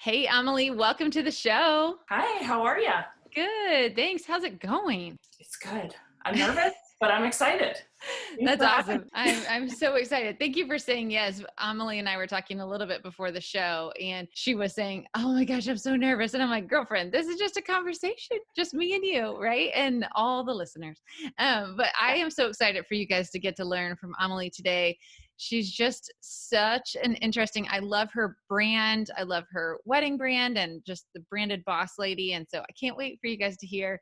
Hey, Amalie, welcome to the show. Hi, how are ya? Good, thanks. How's it going? It's good. I'm nervous, but I'm excited. Thanks That's for having awesome. I'm so excited. Thank you for saying yes. Amalie and I were talking a little bit before the show, and she was saying, "Oh my gosh, I'm so nervous." And I'm like, "Girlfriend, this is just a conversation, just me and you, right? And all the listeners." But I am so excited for you guys to get to learn from Amalie today. She's just such an interesting. I love her brand. I love her wedding brand and just the branded boss lady. And so I can't wait for you guys to hear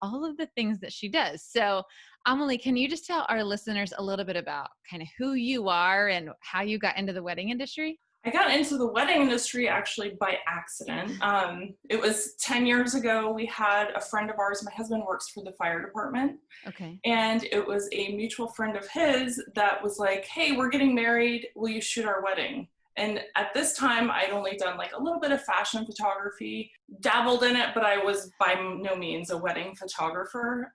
all of the things that she does. So, Amalie, can you just tell our listeners a little bit about kind of who you are and how you got into the wedding industry? I got into the wedding industry actually by accident. It was 10 years ago. We had a friend of ours, my husband works for the fire department, Okay. and it was a mutual friend of his that was like, "Hey, we're getting married. Will you shoot our wedding?" And at this time, I'd only done like a little bit of fashion photography, dabbled in it, but I was by no means a wedding photographer.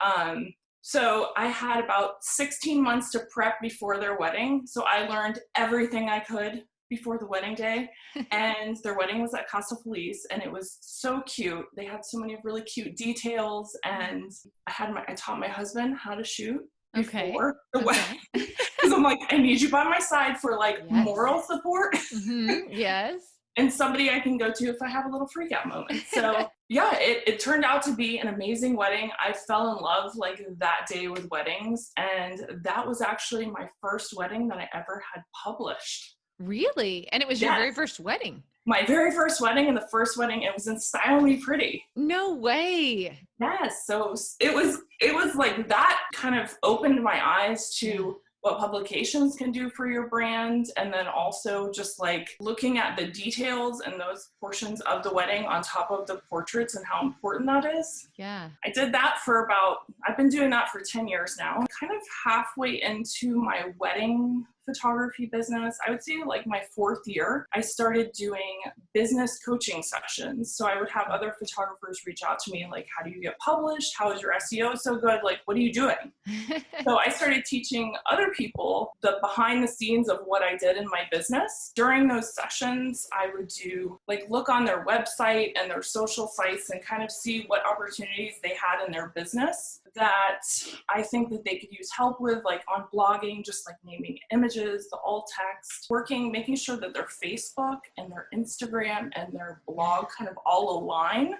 So I had about 16 months to prep before their wedding. So I learned everything I could before the wedding day. And their wedding was at Casa Feliz, and it was so cute. They had so many really cute details, and I taught my husband how to shoot before the wedding. Because I'm like, I need you by my side for like Yes. moral support. Yes. And somebody I can go to if I have a little freak out moment. So yeah, it turned out to be an amazing wedding. I fell in love like that day with weddings. And that was actually my first wedding that I ever had published. Really? And it was your very first wedding? My very first wedding, and the first wedding, it was in Style Me Pretty. No way. Yes. So it was like that kind of opened my eyes to what publications can do for your brand, and then also just like looking at the details and those portions of the wedding on top of the portraits and how important that is. Yeah. I did that I've been doing that for 10 years now. Kind of halfway into my wedding photography business, I would say like my 4th year, I started doing business coaching sessions. So I would have other photographers reach out to me like, how do you get published? How is your SEO so good? Like, what are you doing? So I started teaching other people the behind the scenes of what I did in my business. During those sessions, I would do like look on their website and their social sites and kind of see what opportunities they had in their business that I think that they could use help with, like on blogging, just like naming images, the alt text, making sure that their Facebook and their Instagram and their blog kind of all align.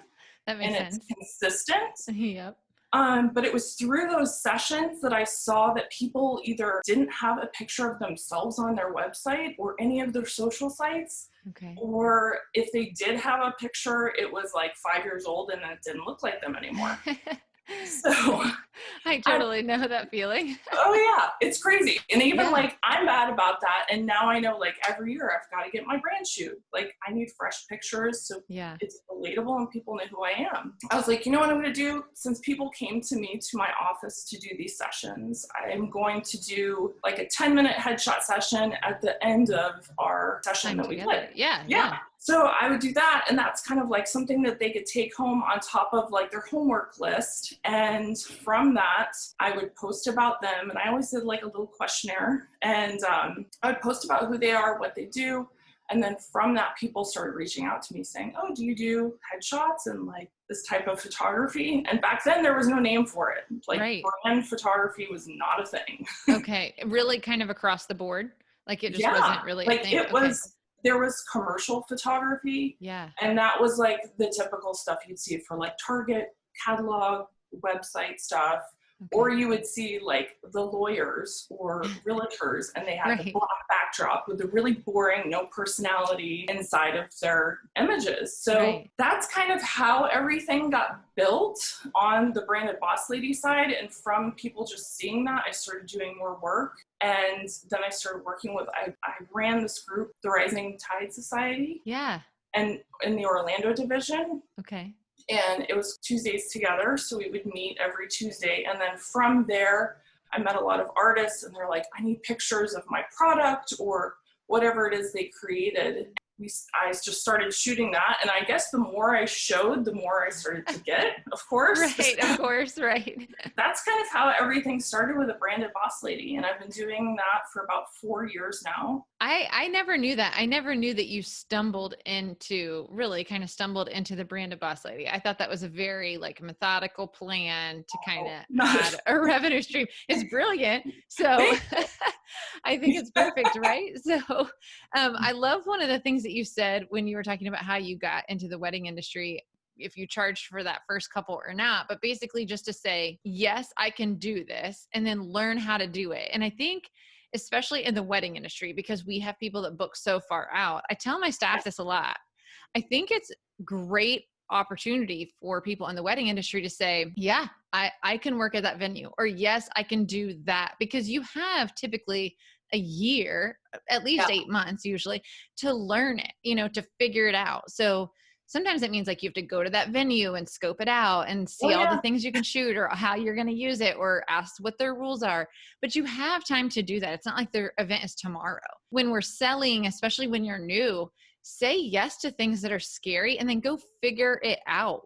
That makes and sense. It's consistent. Yep. But it was through those sessions that I saw that people either didn't have a picture of themselves on their website or any of their social sites. Okay. Or if they did have a picture, it was like 5 years old and it didn't look like them anymore. So I totally know that feeling. Oh yeah, it's crazy. And even Yeah. like I'm bad about that. And now I know like every year I've got to get my brand shoot. Like I need fresh pictures so it's relatable and people know who I am. I was like, you know what I'm going to do? Since people came to me to my office to do these sessions, I'm going to do like a 10-minute headshot session at the end of our session that we did. Yeah. So I would do that, and that's kind of like something that they could take home on top of like their homework list. And from that, I would post about them, and I always did like a little questionnaire, and I would post about who they are, what they do, and then from that, people started reaching out to me saying, "Oh, do you do headshots and like this type of photography?" And back then, there was no name for it. Like brand photography was not a thing. Okay, really, kind of across the board, like it just wasn't really like a thing. It was. There was commercial photography, and that was like the typical stuff you'd see for like Target, catalog, website stuff, or you would see like the lawyers or realtors, and they had the black backdrop with the really boring, no personality inside of their images. So that's kind of how everything got built on the Branded Boss Lady side. And from people just seeing that, I started doing more work. And then I started working with, I ran this group, the Rising Tide Society. And in the Orlando division. And it was Tuesdays together. So we would meet every Tuesday. And then from there, I met a lot of artists, and they're like, I need pictures of my product or whatever it is they created. I just started shooting that. And I guess the more I showed, the more I started to get, of course. Right, of course, right. That's kind of how everything started with a branded boss lady. And I've been doing that for about 4 years now. I never knew that. I never knew that you really kind of stumbled into the branded boss lady. I thought that was a very like methodical plan to kind of add a revenue stream. It's brilliant. So I think it's perfect, right? So I love one of the things that you said when you were talking about how you got into the wedding industry, if you charged for that first couple or not, but basically just to say, yes, I can do this, and then learn how to do it. And I think especially in the wedding industry, because we have people that book so far out. I tell my staff this a lot. I think it's great opportunity for people in the wedding industry to say, yeah, I can work at that venue, or yes, I can do that, because you have typically a year, at least 8 months usually, to learn it, to figure it out. So sometimes it means like you have to go to that venue and scope it out and see all the things you can shoot or how you're going to use it, or ask what their rules are. But you have time to do that. It's not like their event is tomorrow. When we're selling, especially when you're new, say yes to things that are scary and then go figure it out.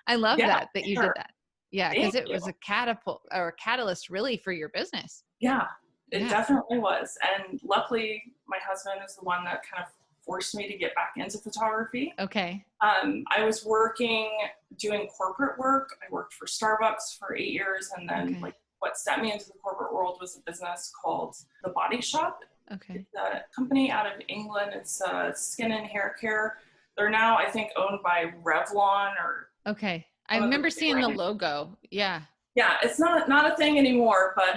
I love that you did that. Yeah. Because it was a catapult or a catalyst really for your business. Yeah, it definitely was. And luckily my husband is the one that kind of forced me to get back into photography. Okay. I was doing corporate work. I worked for Starbucks for 8 years. And then like what set me into the corporate world was a business called The Body Shop. Okay. It's a company out of England. It's skin and hair care. They're now, I think, owned by Revlon or. Okay. I remember seeing the logo. Yeah. Yeah, it's not a thing anymore, but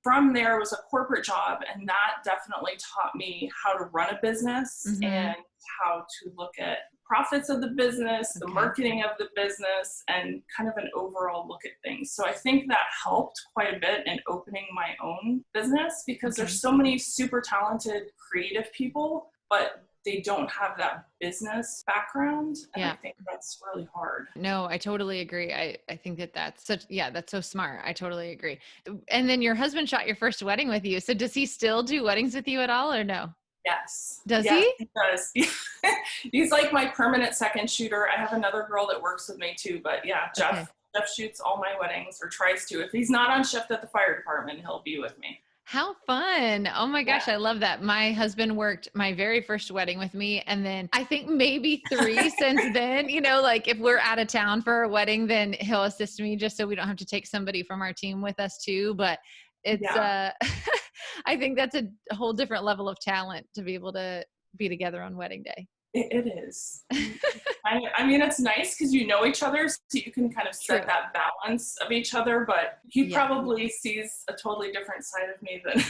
from there was a corporate job, and that definitely taught me how to run a business and how to look at profits of the business, the marketing of the business, and kind of an overall look at things. So I think that helped quite a bit in opening my own business, because there's so many super talented creative people, but they don't have that business background. And I think that's really hard. No, I totally agree. I think that's so smart. I totally agree. And then your husband shot your first wedding with you. So does he still do weddings with you at all, or no? Yes. Does he? He does. He's like my permanent second shooter. I have another girl that works with me too, but Jeff shoots all my weddings, or tries to. If he's not on shift at the fire department, he'll be with me. How fun. Oh my gosh. I love that. My husband worked my very first wedding with me. And then I think maybe 3 since then, like if we're out of town for a wedding, then he'll assist me just so we don't have to take somebody from our team with us too. But it's, I think that's a whole different level of talent to be able to be together on wedding day. It is. I mean, it's nice because you know each other, so you can kind of set that balance of each other, but he probably sees a totally different side of me than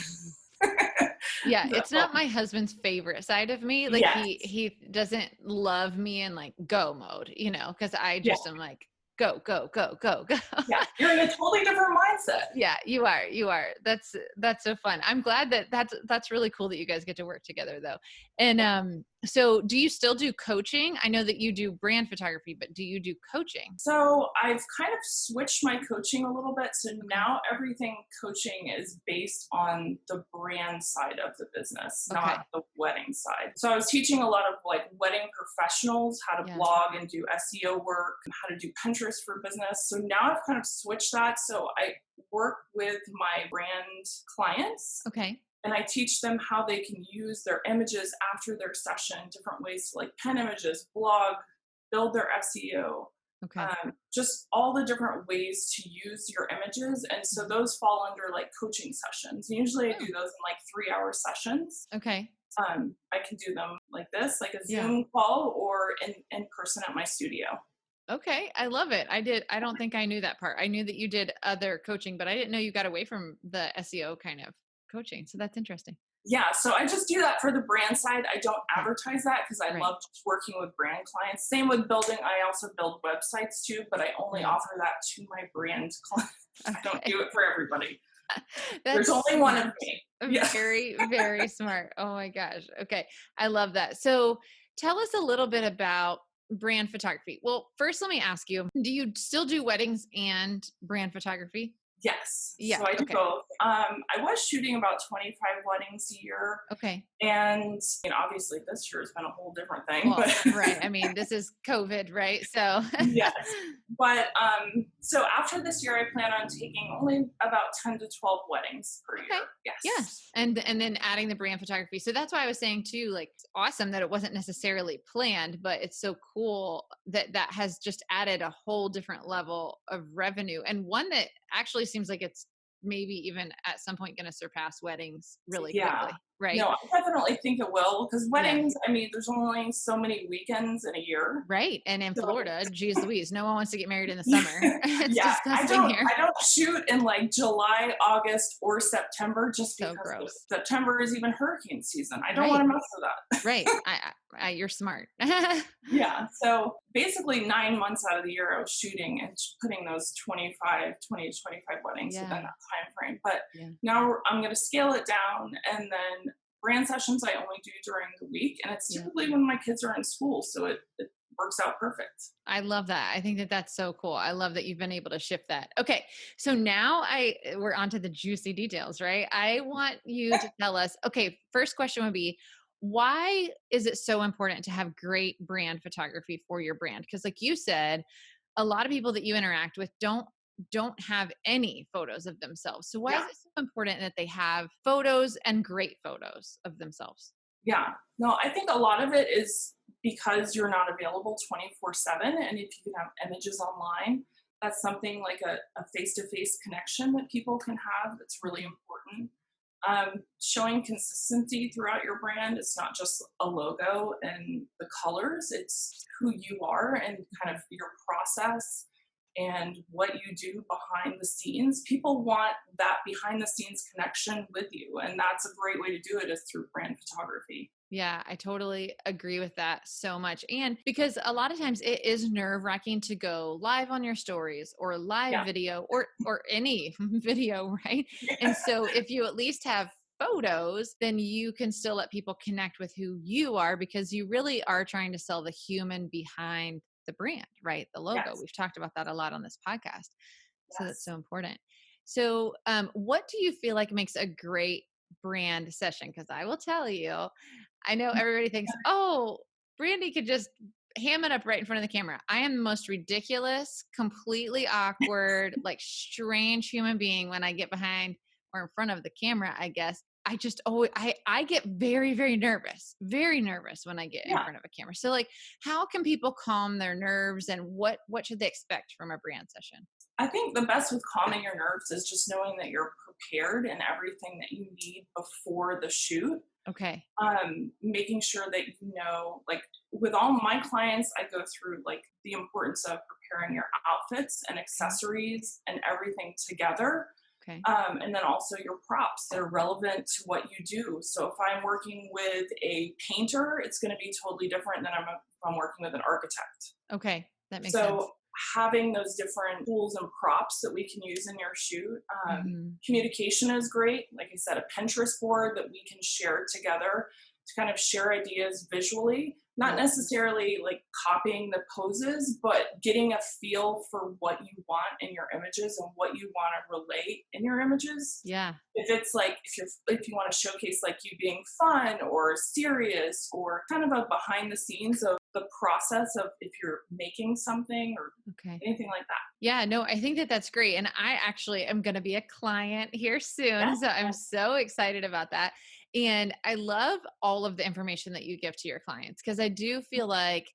it's not my husband's favorite side of me. Like he doesn't love me in like go mode, because I just am like go. Yeah, you're in a totally different mindset. Yeah, you are. That's so fun. I'm glad that's really cool that you guys get to work together though. And so do you still do coaching? I know that you do brand photography, but do you do coaching? So I've kind of switched my coaching a little bit. So now everything coaching is based on the brand side of the business, not the wedding side. So I was teaching a lot of like wedding professionals how to blog and do SEO work, and how to do Pinterest for business. So now I've kind of switched that. So I work with my brand clients. Okay. And I teach them how they can use their images after their session, different ways to like pen images, blog, build their SEO, just all the different ways to use your images. And so those fall under like coaching sessions. Usually I do those in like 3-hour sessions. Okay. I can do them like this, like a Zoom call, or in person at my studio. Okay. I love it. I don't think I knew that part. I knew that you did other coaching, but I didn't know you got away from the SEO kind of coaching. So that's interesting. Yeah. So I just do that for the brand side. I don't advertise that because I love just working with brand clients. Same with building. I also build websites too, but I only offer that to my brand clients. I don't do it for everybody. There's only one of me. Very, very smart. Oh my gosh. Okay. I love that. So tell us a little bit about brand photography. Well, first let me ask you, do you still do weddings and brand photography? Yes. Yeah. So I do Okay. both. I was shooting about 25 weddings a year. Okay. And obviously this year has been a whole different thing, Well, but right. I mean, this is COVID, right? So yes. But so after this year, I plan on taking only about 10 to 12 weddings per okay. year. Yeah. Yes. And then adding the brand photography. So that's why I was saying too, like it's awesome that it wasn't necessarily planned, but it's so cool that that has just added a whole different level of revenue, and one that actually seems like it's maybe even at some point going to surpass weddings really Yeah. quickly, right? No, I definitely think it will because Yeah. weddings, I mean, there's only so many weekends in a year. Right. And in So Florida, geez Louise, no one wants to get married in the summer. It's yeah, disgusting here. I don't shoot in like July, August, or September just So because gross. September is even hurricane season. I don't want Right. to mess with that. Right. You're smart. Yeah. So basically 9 months out of the year I was shooting and putting those 20 to 25 weddings within that Yeah. time frame. But Yeah. now I'm going to scale it down, and then brand sessions I only do during the week. And it's Yeah. typically when my kids are in school. So it works out perfect. I love that. I think that that's so cool. I love that you've been able to shift that. Okay. So now we're on to the juicy details, right? I want you to tell us, okay, first question would be, why is it so important to have great brand photography for your brand? Because like you said, a lot of people that you interact with don't have any photos of themselves. So why is Yeah. it so important that they have photos and great photos of themselves? Yeah. No, I think a lot of it is because you're not available 24/7. And if you can have images online, that's something like a face-to-face connection that people can have that's really important. Showing consistency throughout your brand. It's not just a logo and the colors, it's who you are and kind of your process and what you do behind the scenes. People want that behind the scenes connection with you. And that's a great way to do it is through brand photography. Yeah, I totally agree with that so much. And because a lot of times it is nerve-wracking to go live on your stories or live Yeah. video or any video, right? And so if you at least have photos, then you can still let people connect with who you are because you really are trying to sell the human behind the brand, right? The logo. Yes. We've talked about that a lot on this podcast. So that's Yes. so important. So, what do you feel like makes a great brand session? Because I will tell you, I know everybody thinks, oh, Brandee could just ham it up right in front of the camera. I am the most ridiculous, completely awkward, like strange human being when I get behind or in front of the camera, I guess. I just always I get very very nervous when I get in Yeah. front of a camera. So like how can people calm their nerves and what should they expect from a brand session? I think the best with calming your nerves is just knowing that you're prepared and everything that you need before the shoot. Okay. Making sure that you know, like with all my clients, I go through like the importance of preparing your outfits and Okay. accessories and everything together. Okay. And then also your props that are relevant to what you do. So if I'm working with a painter, it's going to be totally different than if I'm working with an architect. Okay. That makes sense. So having those different tools and props that we can use in your shoot. Mhm. Communication is great. Like I said, a Pinterest board that we can share together to kind of share ideas visually, not Yeah. necessarily like copying the poses, but getting a feel for what you want in your images and what you want to relate in your images. Yeah. If it's like if you want to showcase like you being fun or serious or kind of a behind the scenes of the process of if you're making something or Okay. anything like that. Yeah, no, I think that that's great. And I actually am going to be a client here Yeah. soon. So I'm so excited about that. And I love all of the information that you give to your clients because I do feel like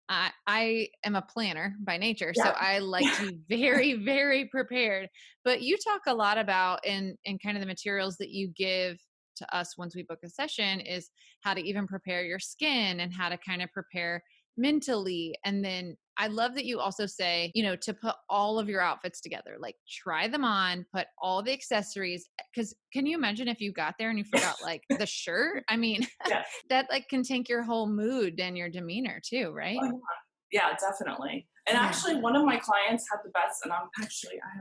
I am a planner by nature. So Yeah. I like to be very prepared. But you talk a lot about in kind of the materials that you give to us once we book a session is how to even prepare your skin and how to kind of prepare mentally. And then I love that you also say, to put all of your outfits together, like try them on, put all the accessories. Cause can you imagine if you got there and you forgot like the shirt? I mean, Yes. that like can take your whole mood and your demeanor too, right? Oh, yeah, definitely. And Yeah. actually, one of my clients had the best, and I have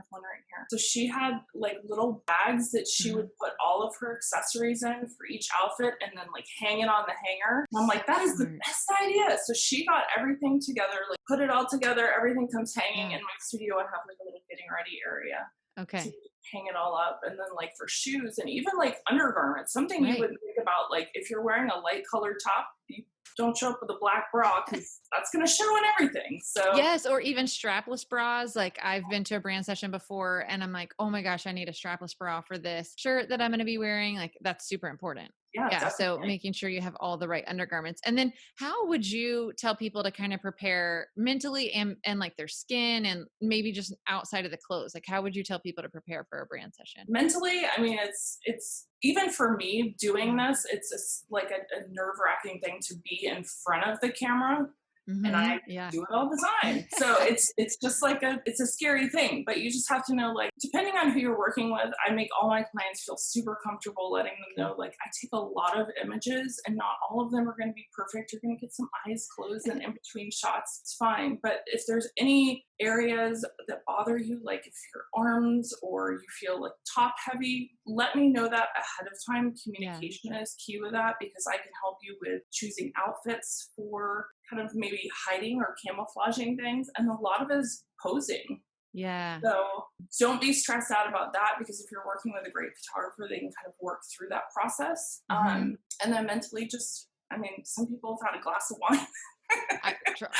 one right here. So she had like little bags that she would put all of her accessories in for each outfit and then like hang it on the hanger. And I'm like, that is the Smart. best idea. So she got everything together, like put it all together, everything comes hanging. Yeah. In my studio, I have like a little getting ready area. Okay. to hang it all up. And then like for shoes and even like undergarments, something you Right. would think about, like if you're wearing a light colored top, you don't show up with a black bra because that's going to show in everything. So Yes, or even strapless bras. Like I've been to a brand session before and I'm like, oh my gosh, I need a strapless bra for this shirt that I'm going to be wearing. Like that's super important. yeah, Yeah. So definitely. making sure you have all the right undergarments. And then how would you tell people to kind of prepare mentally and like their skin and maybe just outside of the clothes? Like how would you tell people to prepare for a brand session? Mentally, I mean, it's even for me doing Yeah. this, it's just like a nerve wracking thing to be in front of the camera, and I Yeah. do it all the time. So it's just like it's a scary thing, but you just have to know, like, depending on who you're working with, I make all my clients feel super comfortable letting them Okay. know, like, I take a lot of images and not all of them are going to be perfect. You're going to get some eyes closed and in between shots. It's fine. But if there's any areas that bother you, like if your arms or you feel like top heavy, let me know that ahead of time. Yeah. Communication is key with that because I can help you with choosing outfits for kind of maybe hiding or camouflaging things. And a lot of it is posing. Yeah. So don't be stressed out about that because if you're working with a great photographer, they can kind of work through that process. Mhm. And then mentally, just, I mean, some people have had a glass of wine.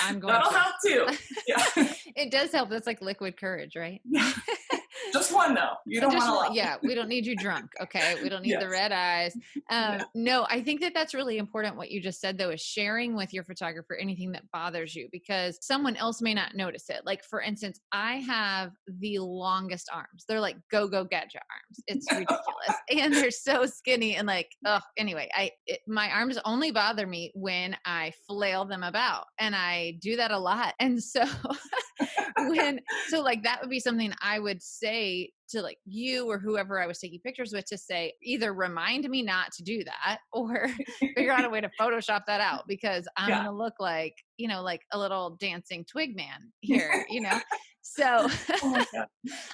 I'm going That'll to. help too. Yeah. It does help. That's like liquid courage, right? Yeah. Just one though. You don't Just want a one. lot. Yeah, we don't need you drunk. Okay, we don't need the Yes. red eyes. Yeah. No, I think that that's really important. What you just said though is sharing with your photographer anything that bothers you because someone else may not notice it. Like for instance, I have the longest arms. They're like go gadget arms. It's ridiculous, and they're so skinny and like oh. Anyway, my arms only bother me when I flail them about, and I do that a lot, and so. So like that would be something I would say to like you or whoever I was taking pictures with to say either remind me not to do that or figure out a way to Photoshop that out because I'm Yeah. going to look like, like a little dancing twig man here. So Oh my God.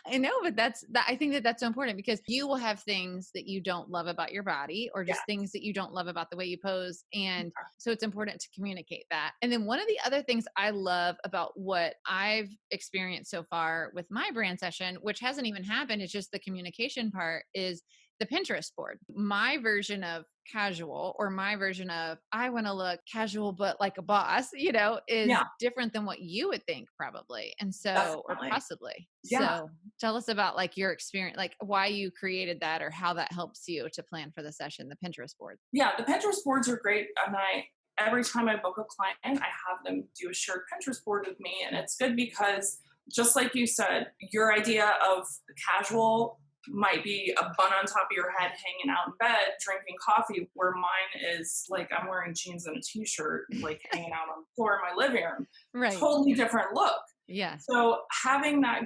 I know, but I think that that's so important because you will have things that you don't love about your body or Yeah. just things that you don't love about the way you pose. And so it's important to communicate that. And then one of the other things I love about what I've experienced so far with my brand session, which hasn't even happened, is just the communication part is the Pinterest board. My version of casual or my version of I want to look casual but like a boss, is Yeah. different than what you would think probably. And so or Definitely. possibly. Yeah. So tell us about like your experience, like why you created that or how that helps you to plan for the session, the Pinterest board. Yeah. The Pinterest boards are great. And every time I book a client, I have them do a shared Pinterest board with me. And it's good because just like you said, your idea of casual might be a bun on top of your head, hanging out in bed, drinking coffee, where mine is like I'm wearing jeans and a t-shirt, like hanging out on the floor in my living room. Right. Totally different look. Yeah. So having that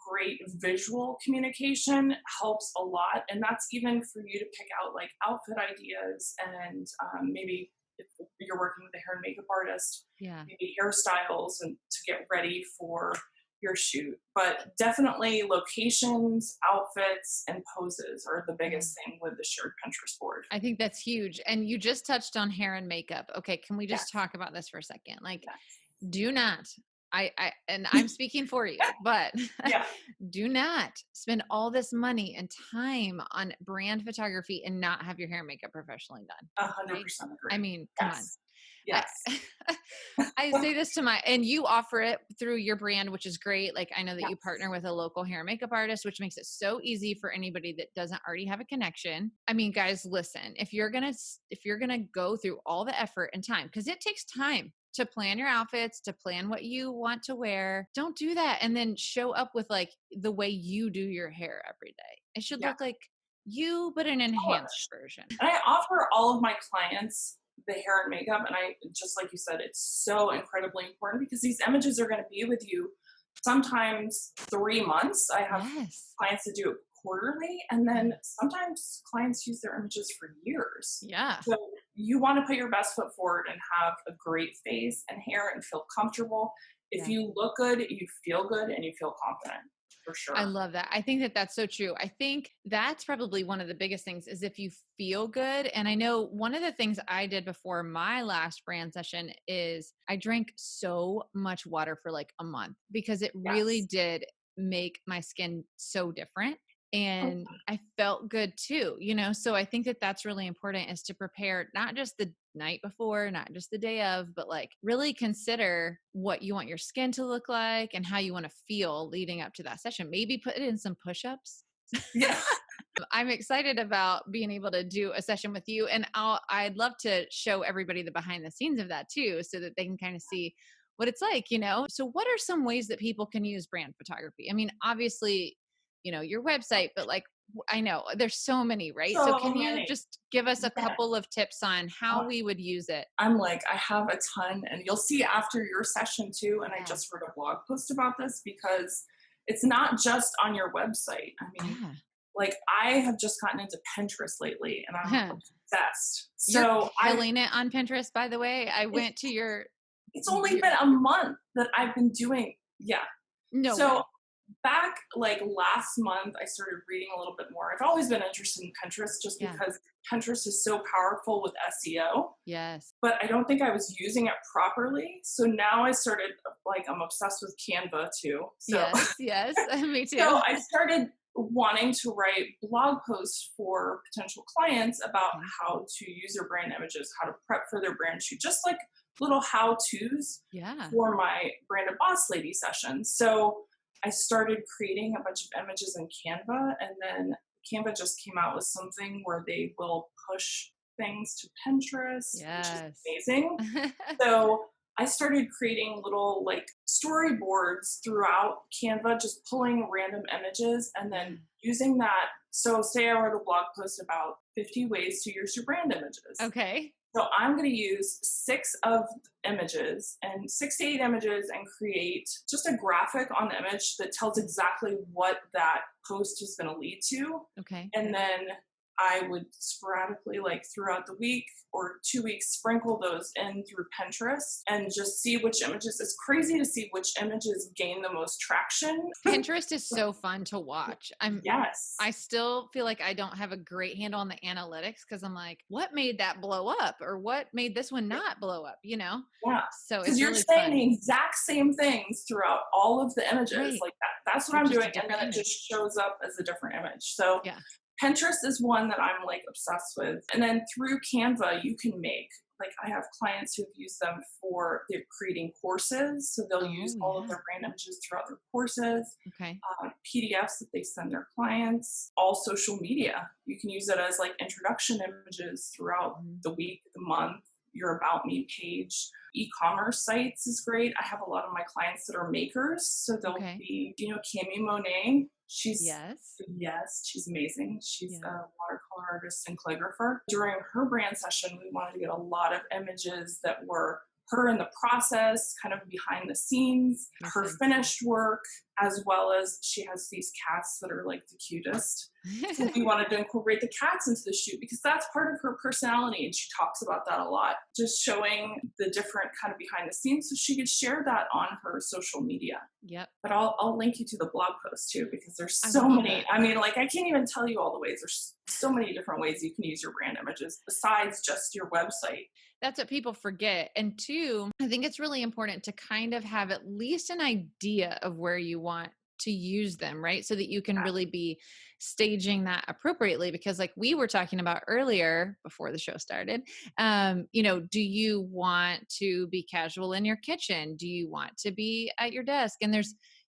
great visual communication helps a lot. And that's even for you to pick out like outfit ideas and maybe if you're working with a hair and makeup artist, Yeah. maybe hairstyles and to get ready for your shoot. But definitely locations, outfits, and poses are the biggest thing with the shared Pinterest board. I think that's huge. And you just touched on hair and makeup. Okay. Can we just Yes. talk about this for a second? Like, Yes. do not, and I'm speaking for you, but Yeah. do not spend all this money and time on brand photography and not have your hair and makeup professionally done. 100% Right? agree. I mean, come on. Yes. Yes. I say this and you offer it through your brand, which is great. Like I know that Yes. you partner with a local hair and makeup artist, which makes it so easy for anybody that doesn't already have a connection. I mean, guys, listen, if you're going to go through all the effort and time, because it takes time to plan your outfits, to plan what you want to wear, don't do that. And then show up with like the way you do your hair every day. It should Yeah. look like you, but an enhanced version. And I offer all of my clients the hair and makeup. And I, just like you said, it's so incredibly important because these images are going to be with you sometimes 3 months. I have clients that do it quarterly. And then sometimes clients use their images for years. Yeah. So you want to put your best foot forward and have a great face and hair and feel comfortable. If you look good, you feel good and you feel confident. For sure. I love that. I think that that's so true. I think that's probably one of the biggest things is if you feel good. And I know one of the things I did before my last brand session is I drank so much water for like a month because it really did make my skin so different. Oh, And I felt good too, so I think that that's really important, is to prepare not just the night before, not just the day of, but like really consider what you want your skin to look like and how you want to feel leading up to that session. Maybe put in some push-ups. yeah. I'm excited about being able to do a session with you, and I'd love to show everybody the behind the scenes of that too, so that they can kind of see what it's like. So what are some ways that people can use brand photography? I mean, obviously, your website, but like, I know there's so many, right? So So can you many. just give us a Yeah. couple of tips on how we would use it? I'm like, I have a ton, and you'll see after your session too. And I Yeah. just wrote a blog post about this because it's not just on your website. I mean, Yeah. like, I have just gotten into Pinterest lately and I'm obsessed. You're So killing it on Pinterest, by the way. I it's, went to your, it's only been a month that I've been doing, yeah. no So way. back like last month, I started reading a little bit more. I've always been interested in Pinterest just Yeah. because Pinterest is so powerful with SEO, Yes. but I don't think I was using it properly. So now I started, like, I'm obsessed with Canva too. So, Yes. Yes. Me so too. I started wanting to write blog posts for potential clients about Okay. how to use their brand images, how to prep for their brand shoot, just like little how-tos Yeah. for my Branded Boss Lady sessions. So I started creating a bunch of images in Canva, and then Canva just came out with something where they will push things to Pinterest, which is Yes. amazing. So I started creating little like storyboards throughout Canva, just pulling random images and then using that. So say I wrote a blog post about 50 ways to use your brand images. Okay. So I'm going to use 6 to 8 images and create just a graphic on the image that tells exactly what that post is going to lead to. Okay. And then I would sporadically, like throughout the week or 2 weeks, sprinkle those in through Pinterest and just see which images. It's crazy to see which images gain the most traction. Pinterest is so fun to watch. Yes. I still feel like I don't have a great handle on the analytics, because I'm like, what made that blow up, or what made this one not blow up, Yeah. So Because it's you're really saying fun. the exact same things throughout all of the images. Right. Like that's what They're I'm just a doing. And different then it image. just shows up as a different image. So Yeah. Pinterest is one that I'm like obsessed with. And then through Canva, you can make, like, I have clients who've used them for they're creating courses. So they'll use Oh, all of yeah. their brand images throughout their courses, Okay. PDFs that they send their clients, all social media. You can use it as like introduction images throughout the week, the month, your About Me page. E-commerce sites is great. I have a lot of my clients that are makers. So they'll Okay. be, Cami Monet. Yes. She's amazing. She's Yeah. a watercolor artist and calligrapher. During her brand session, we wanted to get a lot of images that were her in the process, kind of behind the scenes, Makes her sense. finished work, as well as she has these cats that are like the cutest. So we wanted to incorporate the cats into the shoot because that's part of her personality, and she talks about that a lot. Just showing the different kind of behind the scenes so she could share that on her social media. Yep. But I'll link you to the blog post too, because there's I so love many. that. I mean, like, I can't even tell you all the ways. There's so many different ways you can use your brand images besides just your website. That's what people forget. And two, I think it's really important to kind of have at least an idea of where you want to use them, right? So that you can really be staging that appropriately. Because like we were talking about earlier before the show started, do you want to be casual in your kitchen? Do you want to be at your desk? And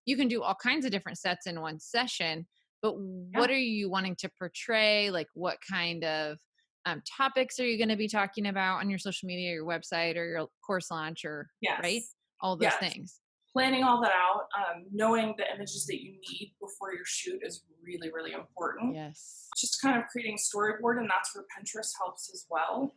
you can do all kinds of different sets in one session, but what are you wanting to portray? Like what kind of topics are you going to be talking about on your social media, your website, or your course launch, or right? All those things. Planning all that out, knowing the images that you need before your shoot is really, really important. Yes. Just kind of creating a storyboard, and that's where Pinterest helps as well.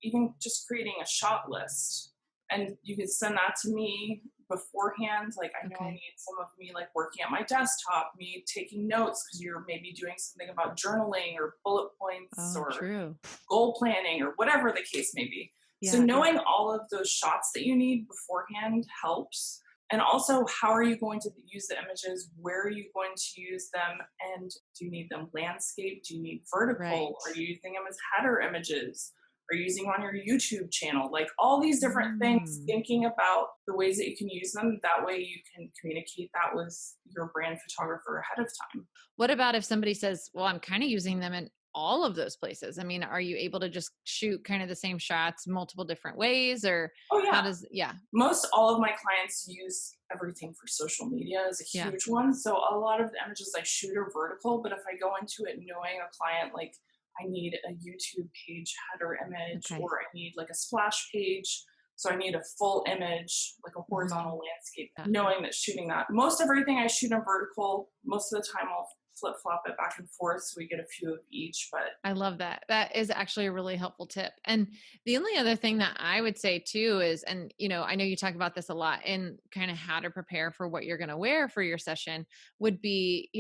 Even just creating a shot list. And you can send that to me beforehand. Like, I know I need some of me like working at my desktop, me taking notes because you're maybe doing something about journaling or bullet points or goal planning or whatever the case may be. So knowing all of those shots that you need beforehand helps. And also, how are you going to use the images? Where are you going to use them? And do you need them landscape? Do you need vertical? Are you using them as header images? are you using on your YouTube channel? Like all these different things, Mm. thinking about the ways that you can use them. That way you can communicate that with your brand photographer ahead of time. What about if somebody says, well, I'm kind of using them in all of those places? I mean, are you able to just shoot kind of the same shots multiple different ways, or Oh how yeah. does, yeah, Most all of my clients use everything for social media is a yeah, huge one. So a lot of the images I shoot are vertical, but if I go into it knowing a client, like I need a YouTube page header image, okay. or I need like a splash page. So I need a full image, like a Mhm. horizontal landscape, Yeah. knowing that shooting that. Most everything I shoot in vertical, most of the time I'll flip flop it back and forth so we get a few of each. But I love that. That is actually a really helpful tip. And the only other thing that I would say too is, and I know you talk about this a lot in kind of how to prepare for what you're going to wear for your session would be,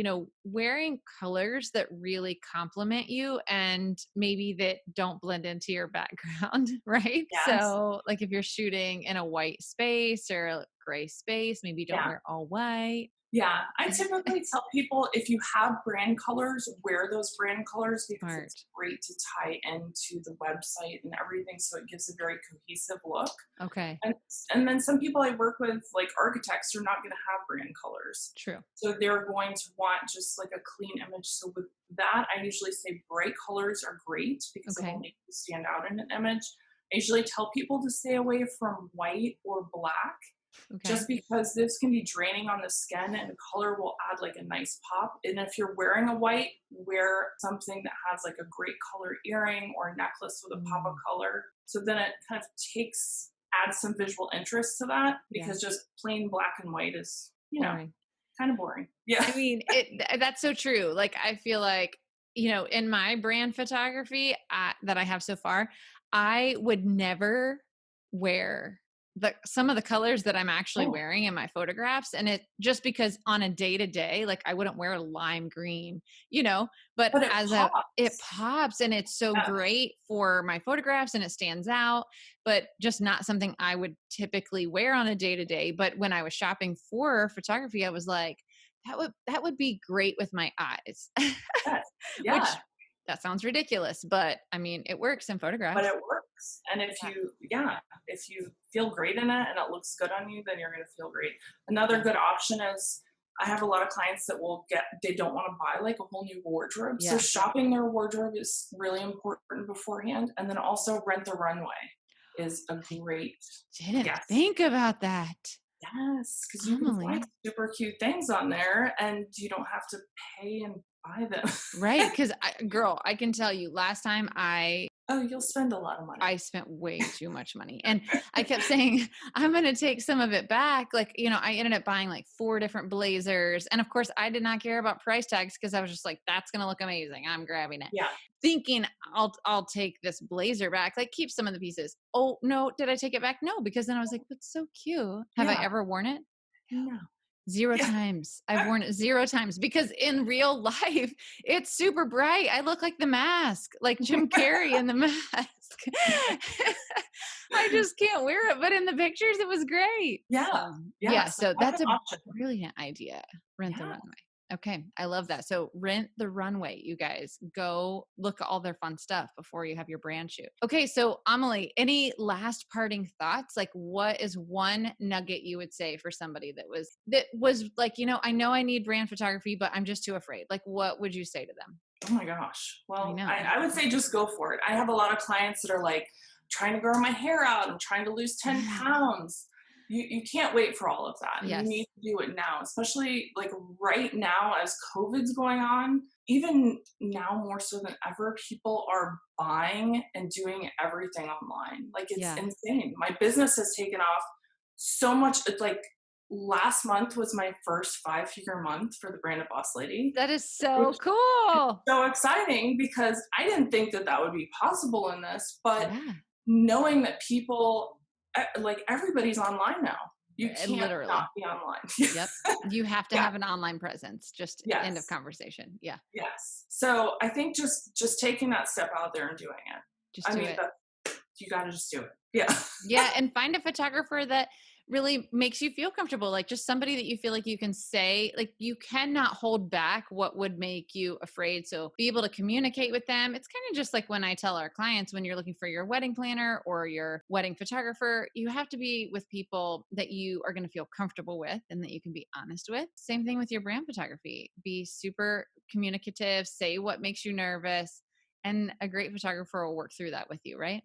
wearing colors that really complement you and maybe that don't blend into your background, right? yes, So, like if you're shooting in a white space or a gray space, maybe don't yeah. wear all white. Yeah, I typically tell people if you have brand colors, wear those brand colors because Smart. it's great to tie into the website and everything. So it gives a very cohesive look. Okay. And, and then some people I work with, like architects, are not going to have brand colors. True. So they're going to want just like a clean image. So with that, I usually say bright colors are great because it will Okay. make you stand out in an image. I usually tell people to stay away from white or black Okay. just because this can be draining on the skin and color will add like a nice pop. And if you're wearing a white, wear something that has like a great color earring or necklace with a pop of Mm, color. So then it kind of adds some visual interest to that yeah. because just plain black and white is, Boring. kind of boring. Yeah. I mean, that's so true. Like, I feel like, in my brand photography that I have so far, I would never wear some of the colors that I'm actually Oh, wearing in my photographs. And it just because on a day to day, like I wouldn't wear lime green, but but it it pops. pops and it's so Yeah. great for my photographs and it stands out, but just not something I would typically wear on a day to day. But when I was shopping for photography, I was like, that would be great with my eyes. Yes. Yeah. Which that sounds ridiculous, but I mean, it works in But photographs. it works. And Yeah. if you feel great in it and it looks good on you, then you're going to feel great. Another Yeah. good option is I have a lot of clients that they don't want to buy like a whole new wardrobe. So Yeah. shopping their wardrobe is really important beforehand. And then also Rent the Runway is a I great, didn't yes. think about that. Yes. Because you can find Amelie. super cute things on there and you don't have to pay and buy them. Right. Because, girl, I can tell you last time Oh, you'll spend a lot of money. I spent way too much money. And I kept saying, I'm going to take some of it back. Like, I ended up buying like 4 different blazers. And of course, I did not care about price tags because I was just like, that's going to look amazing. I'm grabbing it. Yeah. Thinking I'll take this blazer back, like keep some of the pieces. Oh, no, did I take it back? No, because then I was like, that's so cute. Have I Yeah. ever worn it? No. 0 Yeah. times. I've worn it 0 times because in real life, it's super bright. I look like the mask, like Jim Carrey in the mask. I just can't wear it, but in the pictures, it was great. Yeah. So, Yeah. yeah, So so that's that's an a option. brilliant idea. Rent the Yeah. runway. Okay, I love that. So rent the runway, you guys. Go look at all their fun stuff before you have your brand shoot. Okay, so Amelie, any last parting thoughts? Like what is one nugget you would say for somebody that was like, I know I need brand photography, but I'm just too afraid. Like what would you say to them? Oh my gosh. I Well, know. I would say just go for it. I have a lot of clients that are like trying to grow my hair out. I'm trying to lose 10 pounds. You can't wait for all of that. You need Yes. to do it now, especially like right now as COVID's going on. Even now more so than ever, people are buying and doing everything online. Like it's Yeah. insane. My business has taken off so much. It's like last month was my first 5-figure month for the Branded Boss Lady, That is which so is cool. so exciting because I didn't think that that would be possible in this, but Yeah. knowing that people, like everybody's online now. You can't not Literally. be online. Yep. You have to Yeah. have an online presence. Just end of Yes. conversation. Yeah. Yes. So I think just taking that step out there and doing it. Just I do mean, it. you got to just do it. Yeah. Yeah, and find a photographer that really makes you feel comfortable, like just somebody that you feel like you can say, like you cannot hold back what would make you afraid. So be able to communicate with them. It's kind of just like when I tell our clients, when you're looking for your wedding planner or your wedding photographer, you have to be with people that you are going to feel comfortable with and that you can be honest with. Same thing with your brand photography. Be super communicative, say what makes you nervous, and a great photographer will work through that with you, right?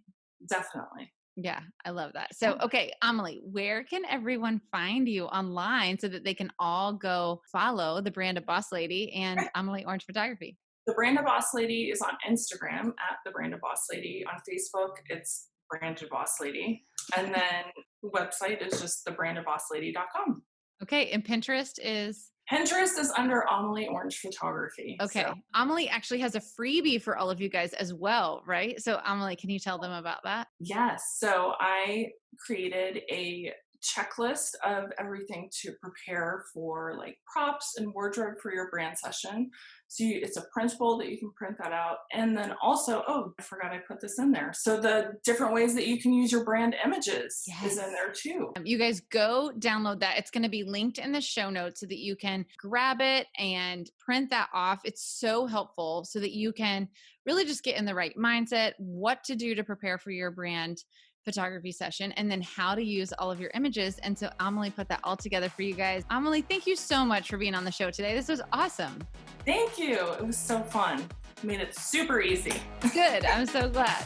Definitely. Yeah, I love that. So, okay, Amalie, where can everyone find you online so that they can all go follow the Brand of Boss Lady and Amalie Orrange Photography? The Brand of Boss Lady is on Instagram at the Brand of Boss Lady. On Facebook, it's Brand of Boss Lady. And then the website is just thebrandofbosslady.com. Okay, and Pinterest is? Pinterest is under Amalie Orrange Photography. Okay. So. Amalie actually has a freebie for all of you guys as well, right? So Amalie, can you tell them about that? Yes. So I created a checklist of everything to prepare for like props and wardrobe for your brand session. So it's a printable that you can print that out. And then also, oh, I forgot I put this in there. So the different ways that you can use your brand images is in there too. You guys go download that. It's going to be linked in the show notes so that you can grab it and print that off. It's so helpful so that you can really just get in the right mindset, what to do to prepare for your brand photography session, and then how to use all of your images. And so Amalie put that all together for you guys. Amalie, thank you so much for being on the show today. This was awesome. Thank you. It was so fun. Made it super easy. Good. I'm so glad.